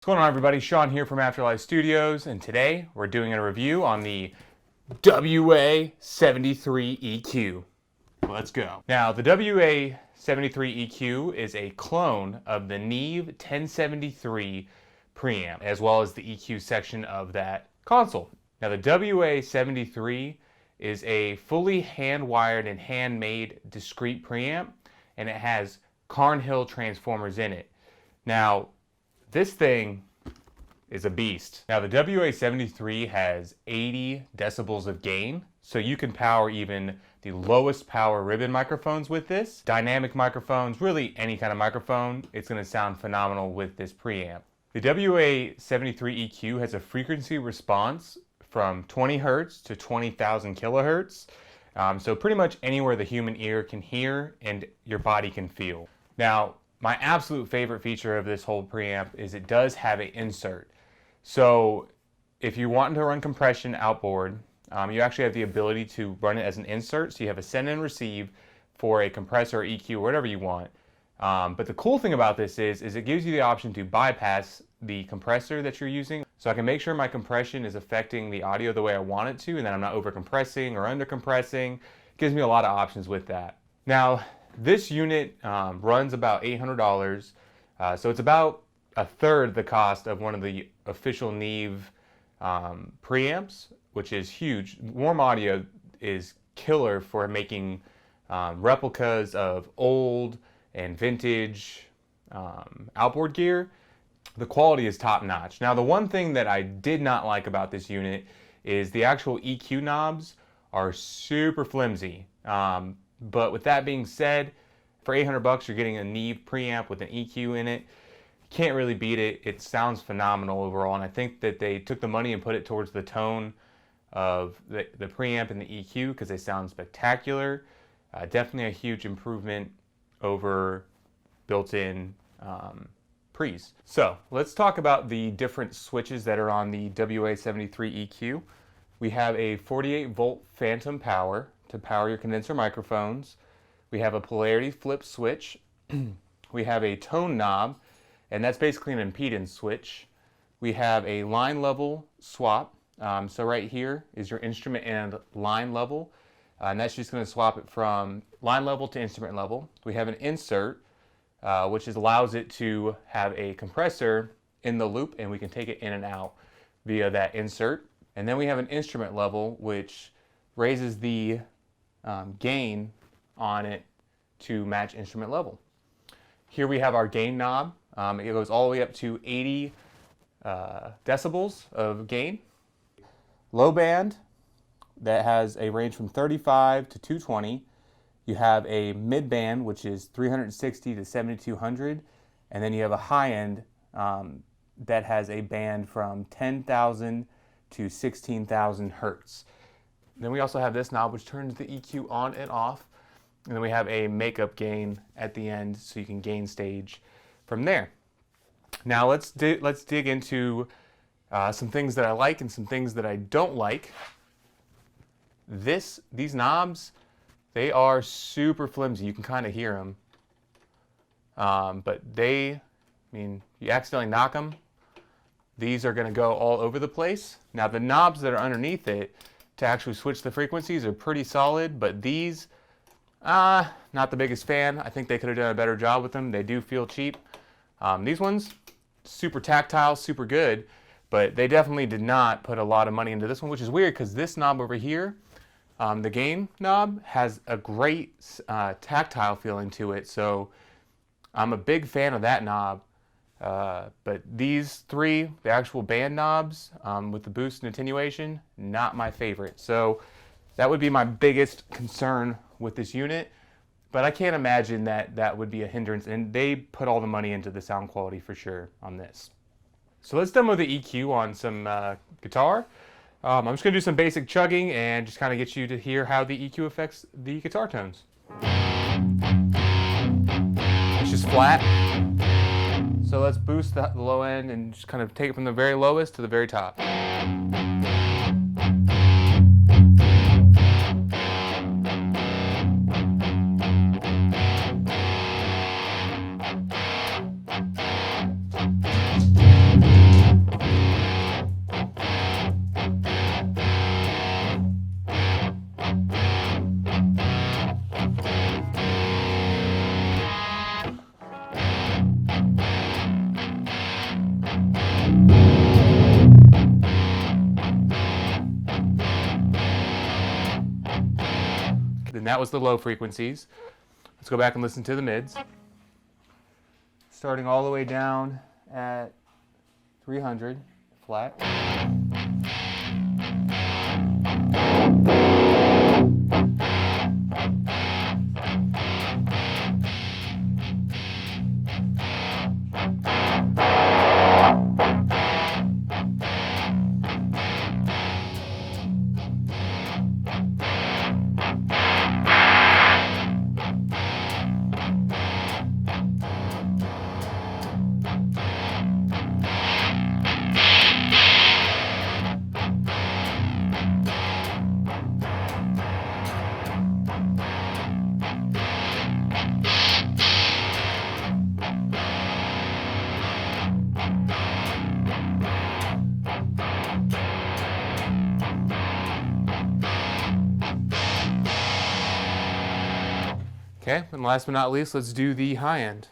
What's going on, everybody? Sean here from Afterlife Studios, and today we're doing a review on the WA73EQ. Let's go. Now, the WA73EQ is a clone of the Neve 1073 preamp, as well as the EQ section of that console. Now, the WA73 is a fully hand-wired and handmade discrete preamp, and it has Carnhill transformers in it. Now, this thing is a beast. Now, the WA73 has 80 decibels of gain, so you can power even the lowest power ribbon microphones with this. Dynamic microphones, really any kind of microphone, it's going to sound phenomenal with this preamp. The WA73EQ has a frequency response from 20 hertz to 20,000 kilohertz. So pretty much anywhere the human ear can hear and your body can feel. Now, my absolute favorite feature of this whole preamp is it does have an insert. So if you're wanting to run compression outboard, you actually have the ability to run it as an insert. So you have a send and receive for a compressor or EQ or whatever you want. But the cool thing about this is it gives you the option to bypass the compressor that you're using. So I can make sure my compression is affecting the audio the way I want it to, and that I'm not over compressing or under compressing. It gives me a lot of options with that. Now, this unit runs about $800, so it's about a third the cost of one of the official Neve preamps, which is huge. Warm Audio is killer for making replicas of old and vintage outboard gear. The quality is top notch. Now, the one thing that I did not like about this unit is the actual EQ knobs are super flimsy. But with that being said, for $800 you're getting a Neve preamp with an EQ in it. Can't really beat it. It sounds phenomenal overall, and I think that they took the money and put it towards the tone of the preamp and the EQ because they sound spectacular. Definitely a huge improvement over built-in pre's. So let's talk about the different switches that are on the WA73EQ. We have a 48-volt phantom power to power your condenser microphones. We have a polarity flip switch. We have a tone knob, and that's basically an impedance switch. We have a line level swap. So right here is your instrument and line level, and that's just going to swap it from line level to instrument level. We have an insert, which allows it to have a compressor in the loop, and we can take it in and out via that insert. And then we have an instrument level, which raises the gain on it to match instrument level. Here we have our gain knob. It goes all the way up to 80 decibels of gain. Low band that has a range from 35 to 220. You have a mid band, which is 360 to 7200, and then you have a high end that has a band from 10,000 to 16,000 hertz. Then we also have this knob, which turns the EQ on and off. And then we have a makeup gain at the end, so you can gain stage from there. Now let's dig into some things that I like and some things that I don't like. These knobs, they are super flimsy. You can kind of hear them. But you accidentally knock them, these are going to go all over the place. Now the knobs that are underneath it to actually switch the frequencies are pretty solid, but these, not the biggest fan. I think they could have done a better job with them. They do feel cheap. These ones, super tactile, super good, but they definitely did not put a lot of money into this one, which is weird because this knob over here, the gain knob, has a great tactile feeling to it, so I'm a big fan of that knob. But these three, the actual band knobs with the boost and attenuation, not my favorite. So that would be my biggest concern with this unit, but I can't imagine that that would be a hindrance, and they put all the money into the sound quality for sure on this. So let's demo the EQ on some guitar. I'm just going to do some basic chugging and just kind of get you to hear how the EQ affects the guitar tones. It's just flat. So let's boost the low end and just kind of take it from the very lowest to the very top. and that was the low frequencies. Let's go back and listen to the mids. Starting all the way down at 300 flat. Okay, and last but not least, let's do the high end.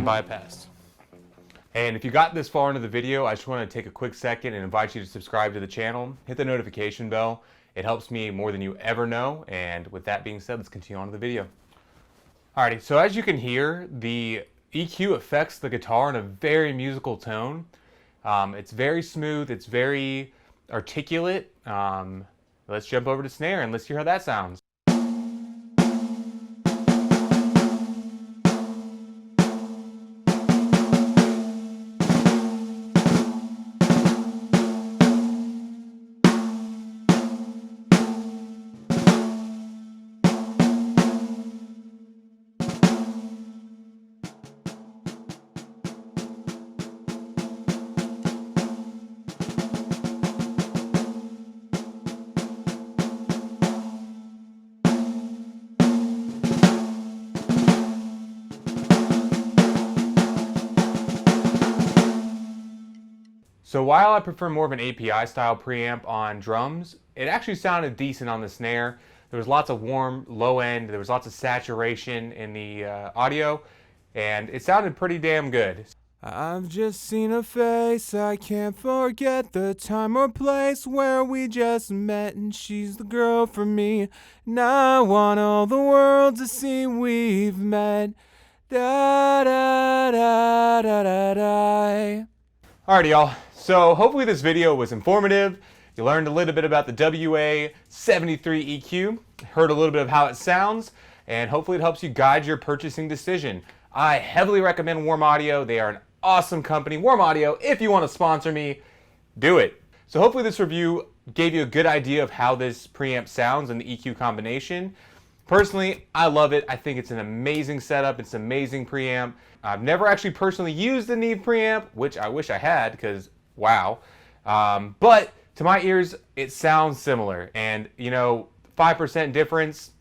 Bypassed. And if you got this far into the video, I just want to take a quick second and invite you to subscribe to the channel. Hit the notification bell. It helps me more than you ever know. And with that being said, let's continue on to the video. Alrighty, so as you can hear, the EQ affects the guitar in a very musical tone. It's very smooth, it's very articulate. Let's jump over to snare and let's hear how that sounds. So while I prefer more of an API style preamp on drums, it actually sounded decent on the snare. There was lots of warm, low end, there was lots of saturation in the audio, and it sounded pretty damn good. I've just seen a face, I can't forget the time or place where we just met, and she's the girl for me, and I want all the world to see we've met. Da da da da da da. Alrighty y'all, so hopefully this video was informative. You learned a little bit about the WA73EQ, heard a little bit of how it sounds, and hopefully it helps you guide your purchasing decision. I heavily recommend Warm Audio. They are an awesome company. Warm Audio, if you want to sponsor me, do it. So hopefully this review gave you a good idea of how this preamp sounds and the EQ combination. Personally, I love it. I think it's an amazing setup. It's an amazing preamp. I've never actually personally used the Neve preamp, which I wish I had because, wow. But to my ears, it sounds similar. And, you know, 5% difference,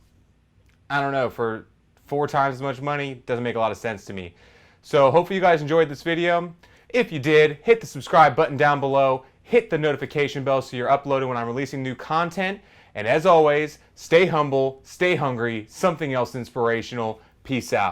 I don't know, for 4 times as much money, doesn't make a lot of sense to me. So hopefully you guys enjoyed this video. If you did, hit the subscribe button down below. Hit the notification bell so you're uploaded when I'm releasing new content. And as always, stay humble, stay hungry, something else inspirational. Peace out.